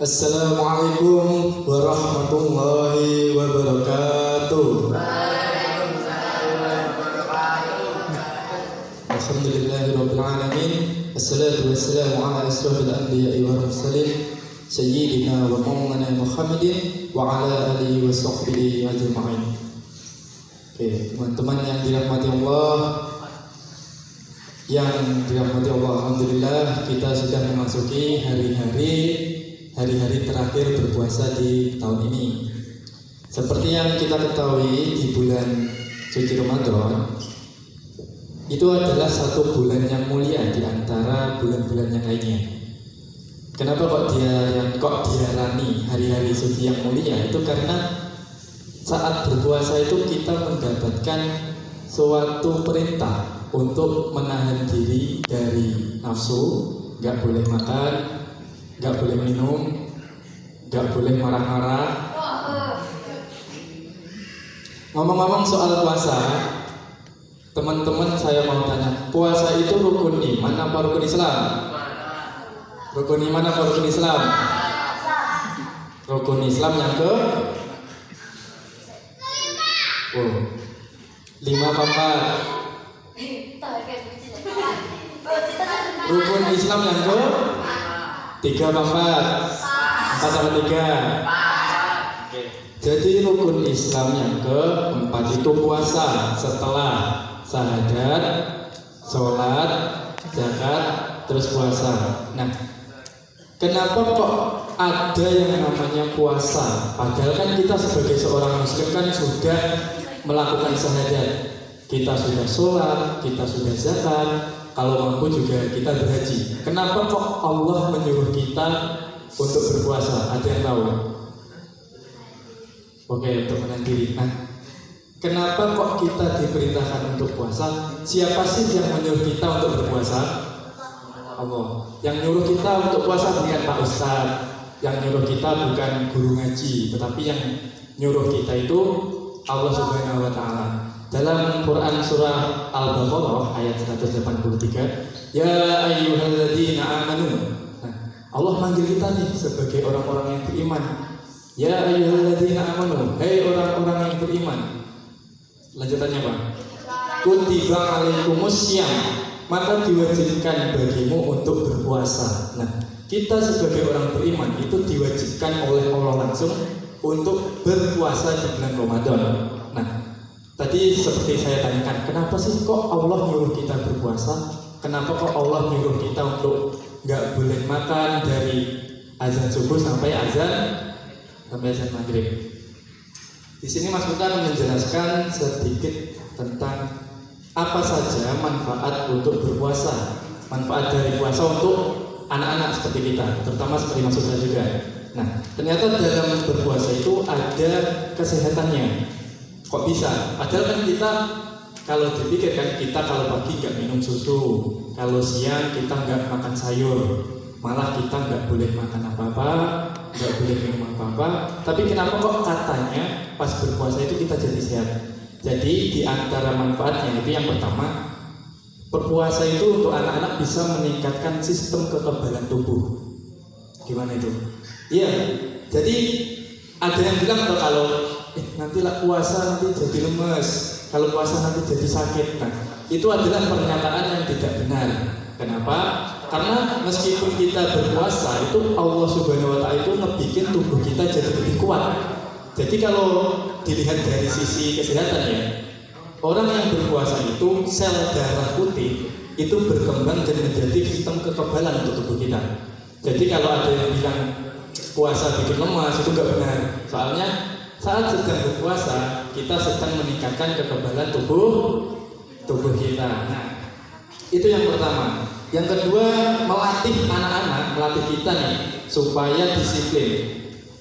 Assalamualaikum warahmatullahi wabarakatuh. Alhamdulillahirabbil alamin. Assalatu wassalamu ala asyrafil anbiya'i wal mursalin sayyidina wa maulana Muhammadin wa ala alihi wa sahbihi ajma'in. Oke, teman-teman yang dirahmati Allah, alhamdulillah kita sudah memasuki hari-hari terakhir berpuasa di tahun ini. Seperti yang kita ketahui, di bulan suci Ramadan itu adalah satu bulan yang mulia di antara bulan-bulan yang lainnya. Kenapa kok diarani hari-hari suci yang mulia? Itu karena saat berpuasa itu kita mendapatkan suatu perintah untuk menahan diri dari nafsu, nggak boleh makan, nggak boleh minum, nggak boleh marah-marah. Ngomong-ngomong soal puasa, teman-teman saya mau tanya, puasa itu rukun iman apa rukun Islam? Rukun iman apa rukun Islam? Rukun Islam yang ke 5 apa 4? Rukun Islam yang ke 3 apa 4? 4 apa 3? Jadi rukun Islam yang keempat itu puasa setelah syahadat, sholat, zakat, terus puasa. Nah, kenapa kok ada yang namanya puasa? Padahal kan kita sebagai seorang muslim kan sudah melakukan syahadat, kita sudah sholat, kita sudah zakat, kalau mampu juga kita berhaji. Kenapa kok Allah menyuruh kita untuk berpuasa? Ada yang tahu? Oke, untuk menahan diri. Nah, kenapa kok kita diperintahkan untuk puasa? Siapa sih yang menyuruh kita untuk berpuasa? Allah. Yang nyuruh kita untuk puasa bukan Pak Ustadz, yang nyuruh kita bukan guru ngaji, tetapi yang nyuruh kita itu Allah Subhanahu wa Ta'ala. Dalam Quran surah Al-Baqarah ayat 183, ya ayyuhalladzina amanu. Nah, Allah manggil kita nih sebagai orang-orang yang beriman. Ya ayyuhalladzina amanu, hei orang-orang yang beriman. Lanjutannya apa? Kutiba alaikumussyam, maka diwajibkan bagimu untuk berpuasa. Nah, kita sebagai orang beriman itu diwajibkan oleh Allah langsung untuk berpuasa di bulan Ramadan. Nah, tadi seperti saya tanyakan, kenapa sih kok Allah nyuruh kita berpuasa? Kenapa kok Allah nyuruh kita untuk nggak boleh makan dari azan subuh sampai azan maghrib? Di sini Mas Mutar menjelaskan sedikit tentang apa saja manfaat untuk berpuasa, manfaat dari puasa untuk anak-anak seperti kita, terutama seperti Mas Mutar juga. Nah, ternyata dalam berpuasa itu ada kesehatannya. Kok bisa? Padahal kan kita kalau dipikirkan, kita kalau pagi nggak minum susu, kalau siang kita nggak makan sayur, malah kita nggak boleh makan apa-apa, nggak boleh minum apa-apa. Tapi kenapa kok katanya pas berpuasa itu kita jadi sehat? Jadi di antara manfaatnya itu yang pertama, berpuasa itu untuk anak-anak bisa meningkatkan sistem kekebalan tubuh. Gimana itu? Iya, jadi ada yang bilang tuh kalau nanti lah puasa nanti jadi lemes, kalau puasa nanti jadi sakit. Nah, itu adalah pernyataan yang tidak benar. Kenapa? Karena meskipun kita berpuasa itu Allah Subhanahu wa Ta'ala itu ngebikin tubuh kita jadi lebih kuat. Jadi kalau dilihat dari sisi kesehatan ya, orang yang berpuasa itu sel darah putih itu berkembang dan menjadi sistem kekebalan untuk tubuh kita. Jadi kalau ada yang bilang puasa bikin lemas, itu nggak benar. Soalnya saat sedang berpuasa kita sedang meningkatkan kekebalan tubuh kita. Nah, itu yang pertama. Yang kedua, melatih anak-anak, melatih kita nih supaya disiplin.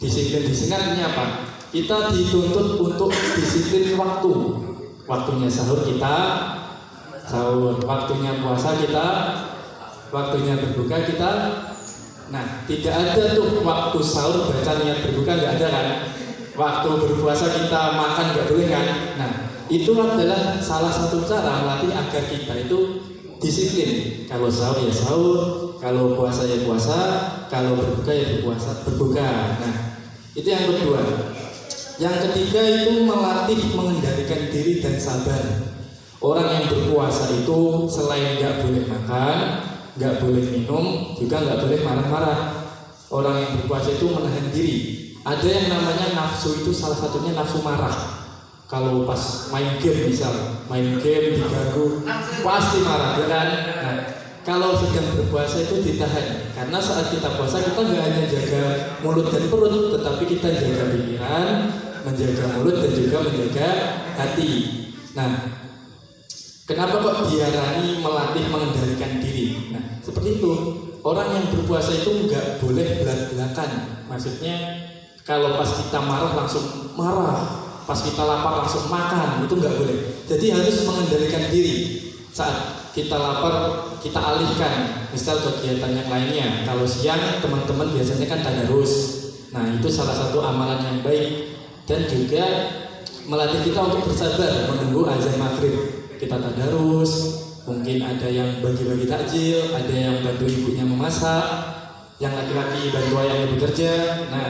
Disiplin di sini artinya apa? Kita dituntut untuk disiplin waktu. Waktunya sahur kita sahur, waktunya puasa kita, waktunya berbuka kita. Nah, tidak ada tuh waktu sahur baca niat berbuka, nggak ada kan? Waktu berpuasa kita makan nggak boleh kan? Nah, itu adalah salah satu cara melatih agar kita itu disiplin. Kalau sahur ya sahur, kalau puasa ya puasa, kalau berbuka ya berbuka. Nah, itu yang kedua. Yang ketiga itu melatih mengendalikan diri dan sabar. Orang yang berpuasa itu selain nggak boleh makan, nggak boleh minum, juga nggak boleh marah-marah. Orang yang berpuasa itu menahan diri. Ada yang namanya nafsu, itu salah satunya nafsu marah. Kalau pas main game main game diganggu pasti marah, ya kan? Nah, kalau sedang berpuasa itu ditahan, karena saat kita puasa kita nggak hanya jaga mulut dan perut, tetapi kita jaga pikiran, menjaga mulut dan juga menjaga hati. Nah, kenapa kok diarani melatih mengendalikan diri? Nah, seperti itu. Orang yang berpuasa itu nggak boleh belak-belakan. Maksudnya kalau pas kita marah langsung marah, pas kita lapar langsung makan, itu nggak boleh. Jadi harus mengendalikan diri. Saat kita lapar, kita alihkan. Misal kegiatan yang lainnya. Kalau siang teman-teman biasanya kan tadarus. Nah, itu salah satu amalan yang baik. Dan juga melatih kita untuk bersabar menunggu azan maghrib. Kita tadarus, mungkin ada yang bagi-bagi takjil, ada yang bantu ibunya memasak, yang laki-laki bantu ayahnya bekerja. Nah,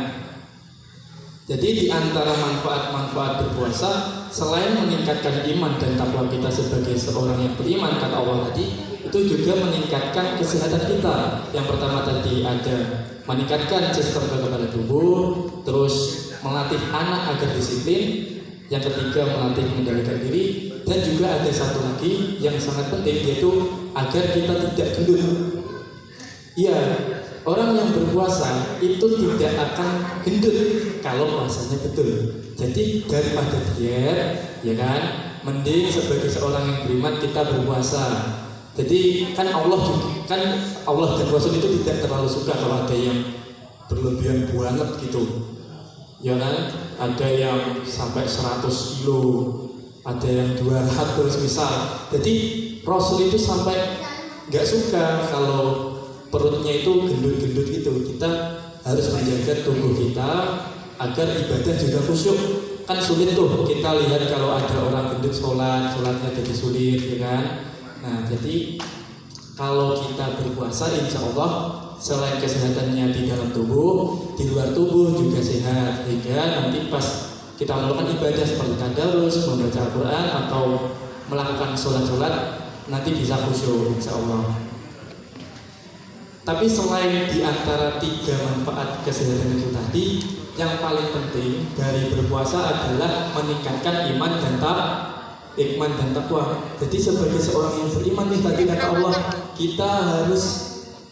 jadi di antara manfaat-manfaat berpuasa, selain meningkatkan iman dan takwa kita sebagai seorang yang beriman, kata Allah tadi, itu juga meningkatkan kesehatan kita. Yang pertama tadi ada meningkatkan sistem kekebalan tubuh, terus melatih anak agar disiplin. Yang ketiga melatih mengendalikan diri, dan juga ada satu lagi yang sangat penting, yaitu agar kita tidak gendut. Iya, orang yang berpuasa itu tidak akan gendut kalau puasanya betul. Jadi daripada diet, ya kan, mending sebagai seorang yang beriman kita berpuasa. Jadi kan Allah dan Rasul itu tidak terlalu suka kalau ada yang berlebihan banget gitu. Ya kan, ada yang sampai 100 kilo, ada yang 200 misal. Jadi Rasul itu sampai nggak suka kalau perutnya itu gendut-gendut gitu. Kita harus menjaga tubuh kita agar ibadah juga khusyuk. Kan sulit tuh kita lihat kalau ada orang gendut sholatnya jadi sulit, ya kan. Nah, jadi kalau kita berpuasa, insya Allah selain kesehatannya di dalam tubuh, di luar tubuh juga sehat. Sehingga nanti pas kita melakukan ibadah seperti tadarus, membaca Al-Quran atau melakukan sholat-sholat, nanti bisa khusyuk, insya Allah. Tapi selain di antara 3 manfaat kesehatan itu tadi, yang paling penting dari berpuasa adalah meningkatkan iman dan takwa. Jadi sebagai seorang yang beriman nih, tadi kata Allah, kita harus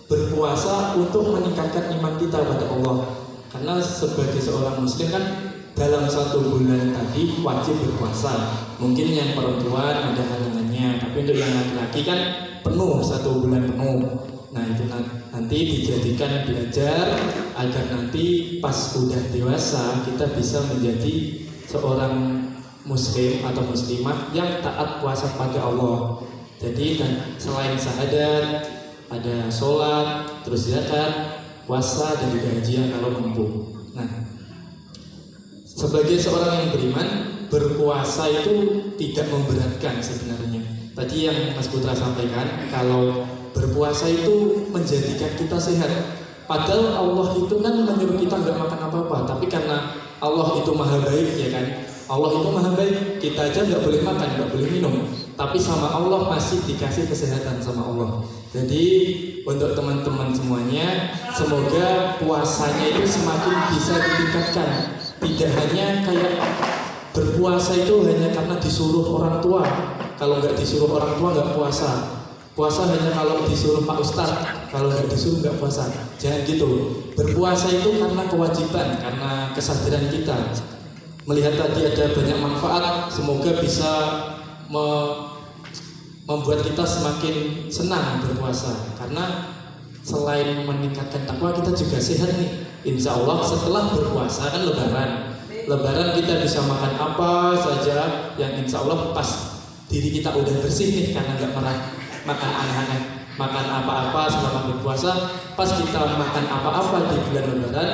berpuasa untuk meningkatkan iman kita pada Allah. Karena sebagai seorang muslim kan dalam 1 bulan tadi wajib berpuasa. Mungkin yang perempuan ada halangannya, tapi untuk yang laki-laki kan penuh 1 bulan penuh. Nah, itu nanti dijadikan belajar agar nanti pas udah dewasa kita bisa menjadi seorang muslim atau muslimah yang taat puasa pada Allah. Jadi dan selain syahadat, ada sholat, terus zakat, puasa, dan juga haji kalau mampu. Nah, sebagai seorang yang beriman, berpuasa itu tidak memberatkan sebenarnya. Tadi yang Mas Putra sampaikan, kalau berpuasa itu menjadikan kita sehat. Padahal Allah itu kan menyuruh kita nggak makan apa-apa, tapi karena Allah itu maha baik, ya kan. Allah itu maha baik, kita aja nggak boleh makan, nggak boleh minum, tapi sama Allah masih dikasih kesehatan sama Allah. Jadi untuk teman-teman semuanya, semoga puasanya itu semakin bisa ditingkatkan. Tidak hanya kayak berpuasa itu hanya karena disuruh orang tua. Kalau nggak disuruh orang tua nggak puasa. Puasa hanya kalau disuruh Pak Ustadz, kalau nggak disuruh nggak puasa. Jangan gitu. Berpuasa itu karena kewajiban, karena kesadaran kita. Melihat tadi ada banyak manfaat, semoga bisa membuat kita semakin senang berpuasa. Karena selain meningkatkan takwa, kita juga sehat nih. Insya Allah setelah berpuasa kan Lebaran kita bisa makan apa saja yang insya Allah pas diri kita udah bersih nih, karena nggak makan aneh-aneh, makan apa-apa selama berpuasa. Pas kita makan apa-apa di bulan Lebaran,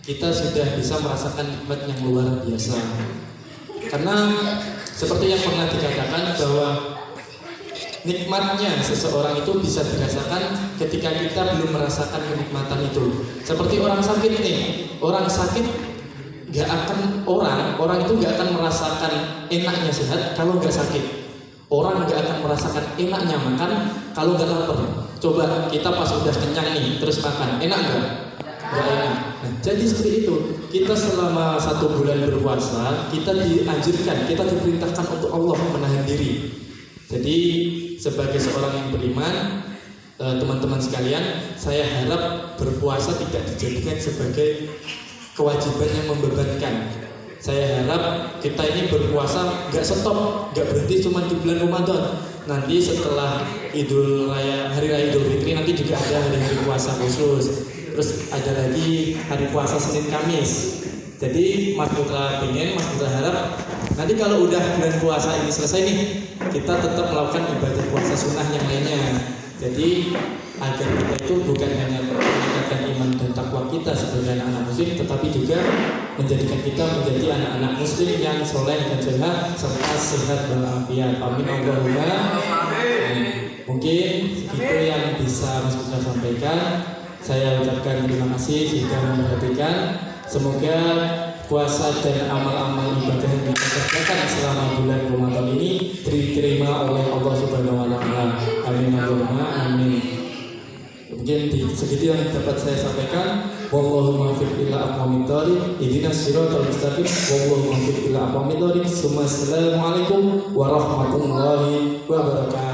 kita sudah bisa merasakan nikmat yang luar biasa. Karena seperti yang pernah dikatakan bahwa nikmatnya seseorang itu bisa dirasakan ketika kita belum merasakan kenikmatan itu. Seperti orang sakit nih, orang sakit orang itu nggak akan merasakan enaknya sehat kalau nggak sakit. Orang nggak akan merasakan enaknya makan kalau nggak lapar. Coba kita pas udah kenyang nih terus makan, enak nggak? Nggak enak. Nah, jadi seperti itu. Kita selama 1 bulan berpuasa, kita dianjurkan, kita diperintahkan untuk Allah menahan diri. Jadi sebagai seorang yang beriman, teman-teman sekalian, saya harap berpuasa tidak dijadikan sebagai kewajiban yang membebankan. Saya harap kita ini berpuasa nggak stop, nggak berhenti cuma di bulan Ramadan. Nanti setelah Hari Raya Idul Fitri nanti juga ada hari puasa khusus. Terus ada lagi hari puasa Senin Kamis. Jadi Mas Putra harap nanti kalau udah bulan puasa ini selesai nih, kita tetap melakukan ibadah puasa sunnah yang lainnya. Jadi agar kita itu bukan hanya meningkatkan iman dan takwa kita sebagai anak-anak muslim, tetapi juga menjadikan kita menjadi anak-anak muslim yang soleh dan sehat serta sehat walafiat. Amin Allahumma. Mungkin itu yang bisa Mas Putra sampaikan. Saya ucapkan terima kasih sudah memperhatikan. Semoga puasa dan amal-amal ibadah yang kita kerjakan selama bulan Ramadan ini diterima oleh Allah Subhanahu wa taala. Amin Allahumma amin. Mungkin segitu yang dapat saya sampaikan. Wallahu muwaffiq ila aqwamit thoriq. Ihdinas siratal mustaqim. Wallahu muwaffiq ila aqwamit thoriq. Assalamualaikum warahmatullahi wabarakatuh.